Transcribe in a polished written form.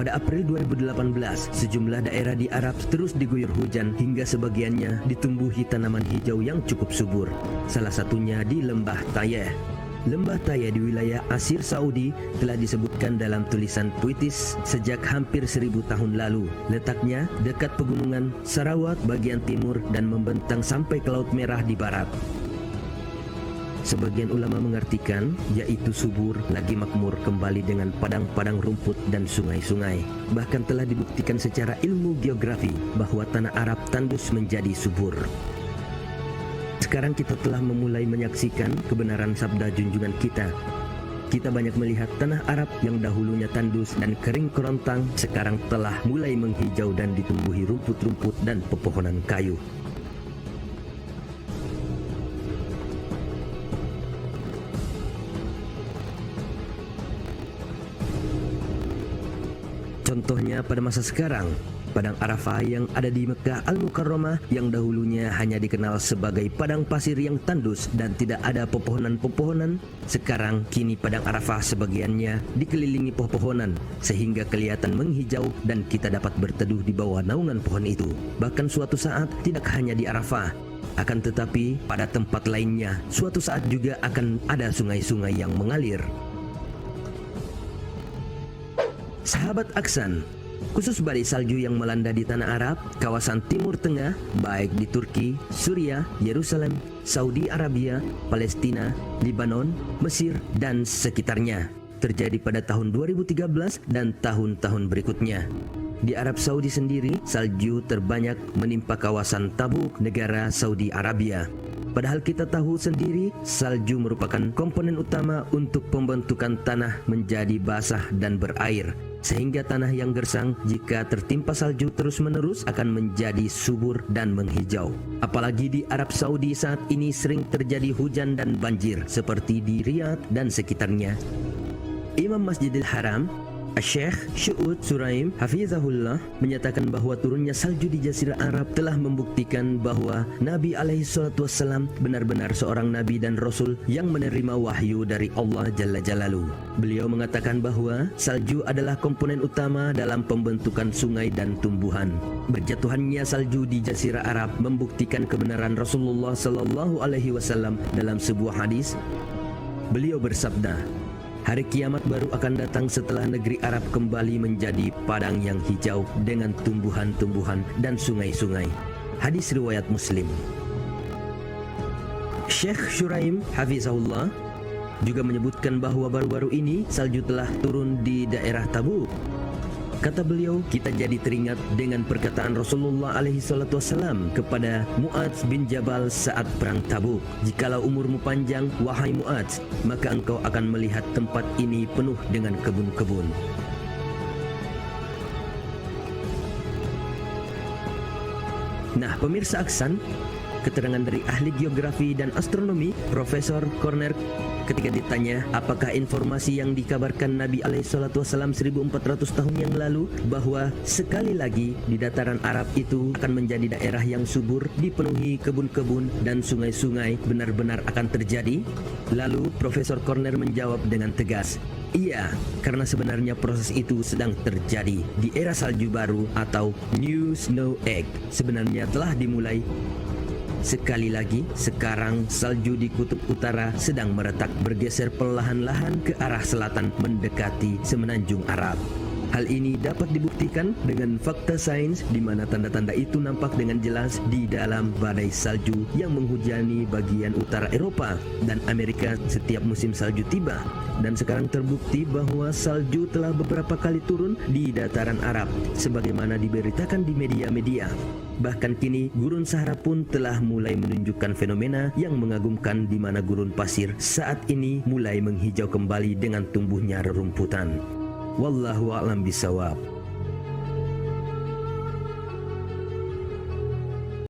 Pada April 2018, sejumlah daerah di Arab terus diguyur hujan hingga sebagiannya ditumbuhi tanaman hijau yang cukup subur. Salah satunya di Lembah Tayeh. Lembah Tayeh di wilayah Asir Saudi telah disebutkan dalam tulisan puitis sejak hampir 1000 tahun lalu. Letaknya dekat pegunungan Sarawak bagian timur dan membentang sampai ke Laut Merah di barat. Sebagian ulama mengartikan yaitu subur lagi makmur kembali dengan padang-padang rumput dan sungai-sungai. Bahkan telah dibuktikan secara ilmu geografi bahwa tanah Arab tandus menjadi subur. Sekarang kita telah memulai menyaksikan kebenaran sabda junjungan kita. Kita banyak melihat tanah Arab yang dahulunya tandus dan kering kerontang sekarang telah mulai menghijau dan ditumbuhi rumput-rumput dan pepohonan kayu. Contohnya pada masa sekarang, Padang Arafah yang ada di Mekah Al-Mukarramah yang dahulunya hanya dikenal sebagai padang pasir yang tandus dan tidak ada pepohonan-pepohonan, sekarang kini Padang Arafah sebagiannya dikelilingi pohon-pohonan sehingga kelihatan menghijau dan kita dapat berteduh di bawah naungan pohon itu. Bahkan suatu saat tidak hanya di Arafah, akan tetapi pada tempat lainnya suatu saat juga akan ada sungai-sungai yang mengalir. Sahabat Aksan, khusus badai salju yang melanda di tanah Arab, kawasan Timur Tengah, baik di Turki, Suriah, Yerusalem, Saudi Arabia, Palestina, Libanon, Mesir, dan sekitarnya, terjadi pada tahun 2013 dan tahun-tahun berikutnya. Di Arab Saudi sendiri, salju terbanyak menimpa kawasan Tabuk, negara Saudi Arabia. Padahal kita tahu sendiri, salju merupakan komponen utama untuk pembentukan tanah menjadi basah dan berair. Sehingga tanah yang gersang jika tertimpa salju terus-menerus akan menjadi subur dan menghijau. Apalagi di Arab Saudi saat ini sering terjadi hujan dan banjir seperti di Riyadh dan sekitarnya. Imam Masjidil Haram, Syekh Syu'ud Suraim Hafizahullah menyatakan bahwa turunnya salju di Jazirah Arab telah membuktikan bahwa Nabi SAW benar-benar seorang Nabi dan Rasul yang menerima wahyu dari Allah Jalla Jalaluh. Beliau mengatakan bahwa salju adalah komponen utama dalam pembentukan sungai dan tumbuhan. Berjatuhannya salju di Jazirah Arab membuktikan kebenaran Rasulullah SAW dalam sebuah hadis. Beliau bersabda, hari kiamat baru akan datang setelah negeri Arab kembali menjadi padang yang hijau dengan tumbuhan-tumbuhan dan sungai-sungai. Hadis riwayat Muslim. Syekh Syuraim Hafizahullah juga menyebutkan bahwa baru-baru ini salju telah turun di daerah Tabuk. Kata beliau, kita jadi teringat dengan perkataan Rasulullah SAW kepada Mu'adz bin Jabal saat perang Tabuk. Jikalau umurmu panjang, wahai Mu'adz, maka engkau akan melihat tempat ini penuh dengan kebun-kebun. Nah, pemirsa Aksan, keterangan dari ahli geografi dan astronomi Profesor Corner ketika ditanya apakah informasi yang dikabarkan Nabi SAW 1400 tahun yang lalu bahwa sekali lagi di dataran Arab itu akan menjadi daerah yang subur dipenuhi kebun-kebun dan sungai-sungai benar-benar akan terjadi. Lalu Profesor Corner menjawab dengan tegas, iya, karena sebenarnya proses itu sedang terjadi di era salju baru atau New Snow Age sebenarnya telah dimulai. Sekali lagi, sekarang salju di kutub utara sedang meretak bergeser perlahan-lahan ke arah selatan mendekati semenanjung Arab. Hal ini dapat dibuktikan dengan fakta sains di mana tanda-tanda itu nampak dengan jelas di dalam badai salju yang menghujani bagian utara Eropa dan Amerika setiap musim salju tiba. Dan sekarang terbukti bahwa salju telah beberapa kali turun di dataran Arab sebagaimana diberitakan di media-media. Bahkan kini gurun Sahara pun telah mulai menunjukkan fenomena yang mengagumkan di mana gurun pasir saat ini mulai menghijau kembali dengan tumbuhnya rerumputan. Wallahu a'lam bisawab.